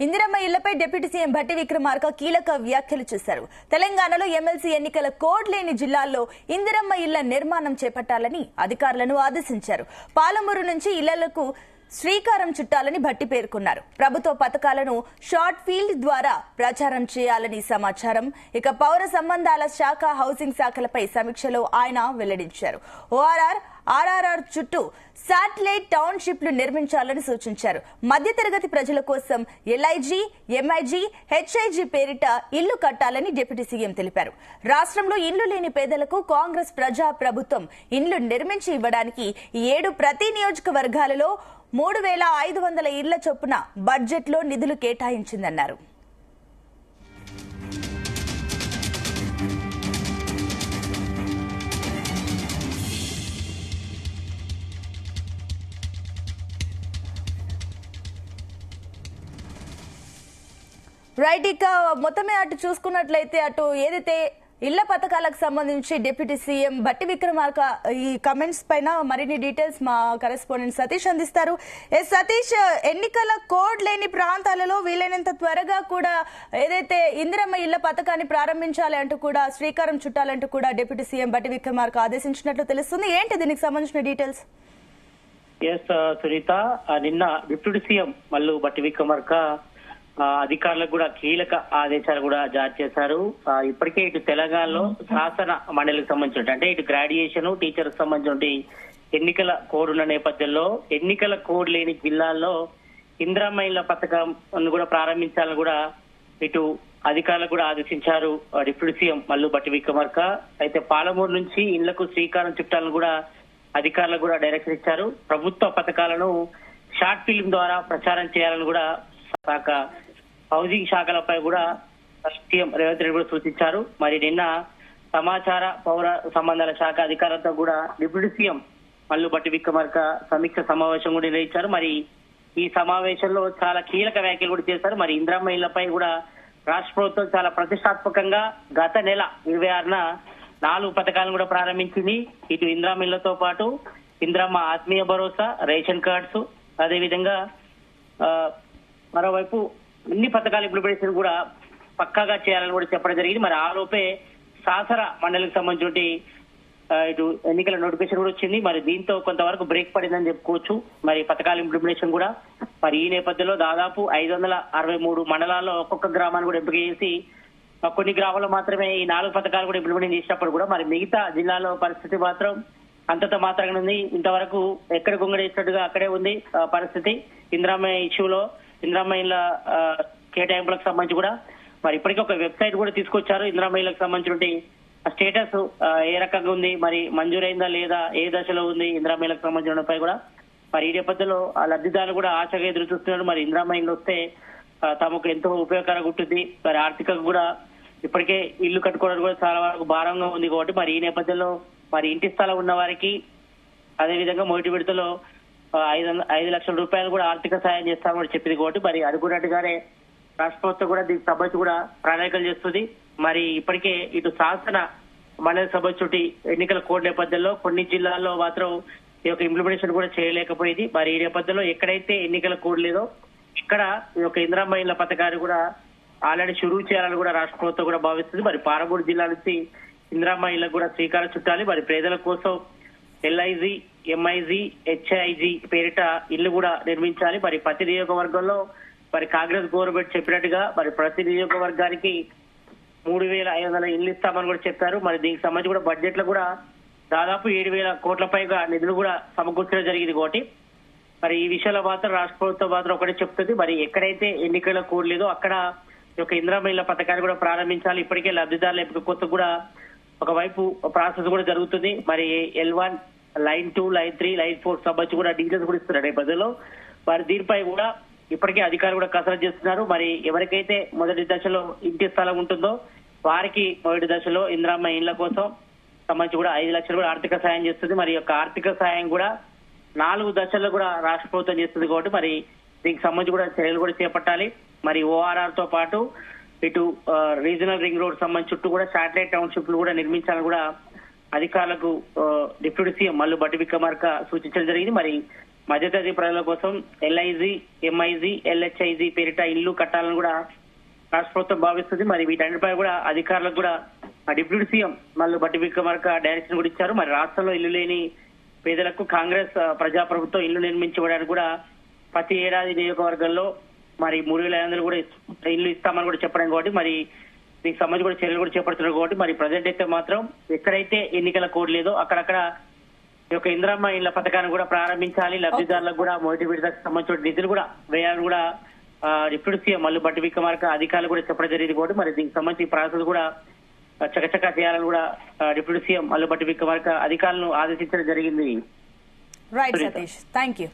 Indiramma ఇళ్లపై deputy CM Bhatti Vikramarka కీలక వ్యాఖ్యలు చేశారు. తెలంగాణలో ఎమ్మెల్సీ ఎన్నికల కోడ్ లేని జిల్లాల్లో ఇందిరమ్మ ఇళ్ల నిర్మాణం చేపట్టాలని అధికారులను ఆదేశించారు. పాలమూరు నుంచి ఇళ్లకు శ్రీకారం చుట్టాలని భట్టి పేర్కొన్నారు. ప్రభుత్వ పథకాలను షార్ట్ ఫీల్డ్ ద్వారా ప్రచారం చేయాలని సమాచారం. ఇక పౌర సంబంధాల శాఖ, హౌసింగ్ శాఖలపై సమీక్షలో ఆయన వెల్లడించారు. ఆర్ఆర్ఆర్ చుట్టూ శాటిలైట్ టౌన్షిప్లు నిర్మించాలని సూచించారు. మధ్యతరగతి ప్రజల కోసం ఎల్ఐజీ, ఎంఐజీ, హెచ్ఐజీ పేరిట ఇళ్లు కట్టాలని డిప్యూటీ సీఎం తెలిపారు. రాష్ట్రంలో ఇళ్లు లేని పేదలకు కాంగ్రెస్ ప్రజా ప్రభుత్వం ఇండ్లు నిర్మించి ఇవ్వడానికి 7 ప్రతి నియోజకవర్గాలలో 3500 ఇళ్ల చొప్పున బడ్జెట్లో నిధులు కేటాయించిందన్నారు. రైట్, ఇక మొత్తమే అటు చూసుకున్నట్లయితే అటు ఏదైతే ఇళ్ల పథకాలకు సంబంధించి డిప్యూటీ సీఎం భట్టి విక్రమార్క ఈ కమెంట్స్ పైన మరిన్ని డీటెయిల్స్ మా కరెస్పాండెంట్ సతీష్ అందిస్తారు. సతీష్, ఎన్నికల కోడ్ లేని ప్రాంతాలలో వీలైనంత త్వరగా కూడా ఏదైతే ఇందిరమ్మ ఇళ్ల పథకాన్ని ప్రారంభించాలి అంటూ కూడా శ్రీకారం చుట్టాలంటూ కూడా డిప్యూటీ సీఎం భట్టి విక్రమార్క ఆదేశించినట్లు తెలుస్తుంది. ఏంటి దీనికి సంబంధించిన డీటెయిల్స్? సునీత, నిన్న డిప్యూటీ సీఎం మల్లు భట్టి విక్రమార్క అధికారులకు కూడా కీలక ఆదేశాలు కూడా జారీ చేశారు. ఇప్పటికే ఇటు తెలంగాణలో శాసన మండలికి సంబంధించిన అంటే ఇటు గ్రాడ్యుయేషన్, టీచర్ సంబంధించిన ఎన్నికల కోడ్ ఉన్న నేపథ్యంలో ఎన్నికల కోడ్ లేని జిల్లాల్లో ఇందిరమ్మ ఇళ్ల పథకం కూడా ప్రారంభించాలని కూడా ఇటు అధికారులకు కూడా ఆదేశించారు డిప్యూటీ సీఎం మల్లు భట్టి విక్రమార్క. అయితే పాలమూరు నుంచి ఇళ్లకు శ్రీకారం చుట్టాలను కూడా అధికారులకు కూడా డైరెక్షన్ ఇచ్చారు. ప్రభుత్వ పథకాలను షార్ట్ ఫిల్మ్ ద్వారా ప్రచారం చేయాలని కూడా శాఖ, హౌసింగ్ శాఖలపై కూడా సీఎం రేవంత్ రెడ్డి కూడా సూచించారు. మరి నిన్న సమాచార పౌర సంబంధాల శాఖ అధికారులతో కూడా డిప్యూటీ సీఎం మల్లు భట్టి విక్రమార్క సమీక్ష సమావేశం కూడా నిర్వహించారు. మరి ఈ సమావేశంలో చాలా కీలక వ్యాఖ్యలు కూడా చేశారు. మరి ఇందిరమ్మ ఇళ్లపై కూడా రాష్ట్ర ప్రభుత్వం చాలా ప్రతిష్టాత్మకంగా గత నెల 26న 4 పథకాలను కూడా ప్రారంభించింది. ఇటు ఇందిరమ్మ ఇళ్లతో పాటు ఇందిరమ్మ ఆత్మీయ భరోసా, రేషన్ కార్డ్స్, అదేవిధంగా మరోవైపు అన్ని పథకాల ఇంప్లిమెంటేషన్ కూడా పక్కాగా చేయాలని కూడా చెప్పడం జరిగింది. మరి ఆ లోపే శాసన మండలికి సంబంధించి ఇటు ఎన్నికల నోటిఫికేషన్ కూడా వచ్చింది. మరి దీంతో కొంతవరకు బ్రేక్ పడిందని చెప్పుకోవచ్చు. మరి పథకాల ఇంప్లిమెంటేషన్ కూడా మరి ఈ నేపథ్యంలో దాదాపు 563 మండలాల్లో ఒక్కొక్క గ్రామాన్ని కూడా ఎంపిక చేసి కొన్ని గ్రామాల్లో మాత్రమే ఈ 4 పథకాలు కూడా ఇంప్లిమెంట్ చేసినప్పుడు కూడా మరి మిగతా జిల్లాలో పరిస్థితి మాత్రం అంతతో మాత్రంగా ఉంది. ఇంతవరకు ఎక్కడ గుంగడేసినట్టుగా అక్కడే ఉంది పరిస్థితి. ఇందిరమ్మ ఇష్యూలో ఇందిరమ్మ ఇళ్ల కేటాయింపులకు సంబంధించి కూడా మరి ఇప్పటికీ ఒక వెబ్సైట్ కూడా తీసుకొచ్చారు. ఇందిరమ్మ ఇళ్లకు సంబంధించిన స్టేటస్ ఏ రకంగా ఉంది, మరి మంజూరైందా లేదా, ఏ దశలో ఉంది ఇందిరమ్మ ఇళ్లకు సంబంధించినపై కూడా మరి ఈ నేపథ్యంలో ఆ లబ్ధిదారులు కూడా ఆశగా ఎదురు చూస్తున్నారు. మరి ఇందిరమ్మ ఇల్లు వస్తే తమకు ఎంతో ఉపయోగకరంగా ఉంటుంది. మరి ఆర్థికంగా కూడా ఇప్పటికే ఇల్లు కట్టుకోవడానికి కూడా చాలా వరకు భారంగా ఉంది కాబట్టి మరి ఈ నేపథ్యంలో మరి ఇంటి స్థలం ఉన్న వారికి అదేవిధంగా మొదటి విడతలో 5 లక్షల రూపాయలు కూడా ఆర్థిక సాయం చేస్తామని చెప్పింది కాబట్టి మరి అనుకున్నట్టుగానే రాష్ట్ర ప్రభుత్వం కూడా దీనికి సంబంధించి కూడా ప్రణాళికలు చేస్తుంది. మరి ఇప్పటికే ఇటు శాసన మండలి సంబంధించి ఎన్నికల కోడ్ నేపథ్యంలో కొన్ని జిల్లాల్లో మాత్రం ఈ యొక్క ఇంప్లిమెంటేషన్ కూడా చేయలేకపోయింది. మరి ఈ నేపథ్యంలో ఎక్కడైతే ఎన్నికల కోడ్ లేదో ఇక్కడ ఈ యొక్క ఇందిరమ్మ ఇళ్ల పథకాన్ని కూడా ఆల్రెడీ షురూ చేయాలని కూడా రాష్ట్ర ప్రభుత్వం కూడా భావిస్తుంది. మరి పాలమూరు జిల్లా నుంచి ఇందిరమ్మ ఇళ్లకు కూడా శ్రీకారం చుట్టాలి. మరి పేదల కోసం ఎల్ఐజీ, ఎంఐజీ, హెచ్ఐజీ పేరిట ఇల్లు కూడా నిర్మించాలి. మరి ప్రతి నియోజకవర్గంలో మరి కాంగ్రెస్ గవర్నమెంట్ చెప్పినట్టుగా మరి ప్రతి నియోజకవర్గానికి 3500 ఇల్లు ఇస్తామని కూడా చెప్పారు. మరి దీనికి సంబంధించి కూడా బడ్జెట్ లో కూడా దాదాపు 7000 కోట్ల పైగా నిధులు కూడా సమకూర్చడం జరిగింది కాబట్టి మరి ఈ విషయంలో మాత్రం రాష్ట్ర ప్రభుత్వం మాత్రం ఒకటే చెప్తుంది. మరి ఎక్కడైతే ఎన్నికల కోడ్ లేదో అక్కడ ఈ యొక్క ఇందిరమ్మ ఇళ్ల పథకాన్ని కూడా ప్రారంభించాలి. ఇప్పటికే లబ్ధిదారుల ఎంపిక కొత్త కూడా ఒకవైపు ప్రాసెస్ కూడా జరుగుతుంది. మరి L1, లైన్ 2, లైన్ 3, లైన్ 4 సంబంధించి కూడా డీటెయిల్స్ కూడా ఇస్తున్నారు నేపథ్యంలో మరి దీనిపై కూడా ఇప్పటికే అధికారులు కూడా కసరత్తు చేస్తున్నారు. మరి ఎవరికైతే మొదటి దశలో ఇంటి స్థలం ఉంటుందో వారికి మొదటి దశలో ఇందిరమ్మ ఇళ్ల కోసం సంబంధించి కూడా 5 లక్షలు కూడా ఆర్థిక సాయం చేస్తుంది. మరి యొక్క ఆర్థిక సాయం కూడా 4 దశల్లో కూడా రాష్ట్ర ప్రభుత్వం చేస్తుంది కాబట్టి మరి దీనికి సంబంధించి కూడా చర్యలు కూడా చేపట్టాలి. మరి ORR తో పాటు ఇటు రీజనల్ రింగ్ రోడ్ సంబంధించి చుట్టూ కూడా శాటిలైట్ టౌన్షిప్లు కూడా నిర్మించాలని కూడా అధికారులకు డిప్యూటీ సీఎం మల్లు భట్టి విక్రమార్క సూచించడం జరిగింది. మరి మధ్యతరగతి ప్రజల కోసం ఎల్ఐజీ, ఎంఐజీ, ఎల్హెచ్ఐజీ పేరిట ఇల్లు కట్టాలని కూడా రాష్ట్ర ప్రభుత్వం భావిస్తుంది. మరి వీటన్నిటిపై కూడా అధికారులకు కూడా deputy CM Mallu Bhatti Vikramarka direction కూడా ఇచ్చారు. మరి రాష్ట్రంలో ఇల్లు లేని పేదలకు కాంగ్రెస్ ప్రజాప్రభుత్వం ఇల్లు నిర్మించడానికి కూడా ప్రతి ఏడాది నియోజకవర్గంలో మరి 3,500 కూడా ఇల్లు ఇస్తామని కూడా చెప్పడం కాబట్టి మరి దీనికి సంబంధించి కూడా చర్యలు కూడా చేపడుతున్నారు కాబట్టి మరి ప్రజెంట్ అయితే మాత్రం ఎక్కడైతే ఎన్నికల కోడ్ లేదో అక్కడక్కడ ఈ యొక్క ఇందిరమ్మ ఇళ్ల పథకాన్ని కూడా ప్రారంభించాలి, లబ్ధిదారులకు కూడా మొదటి విడతకు సంబంధించిన నిధులు కూడా వేయాలని కూడా డిప్యూటీ సీఎం మల్లు భట్టి విక్రమార్క అధికారులు కూడా చెప్పడం జరిగింది కాబట్టి మరి దీనికి సంబంధించి ప్రాసెస్ కూడా చకచకా చేయాలని కూడా డిప్యూటీ సీఎం మల్లు భట్టి విక్రమార్క అధికారులను ఆదేశించడం జరిగింది. Right Satish, thank you.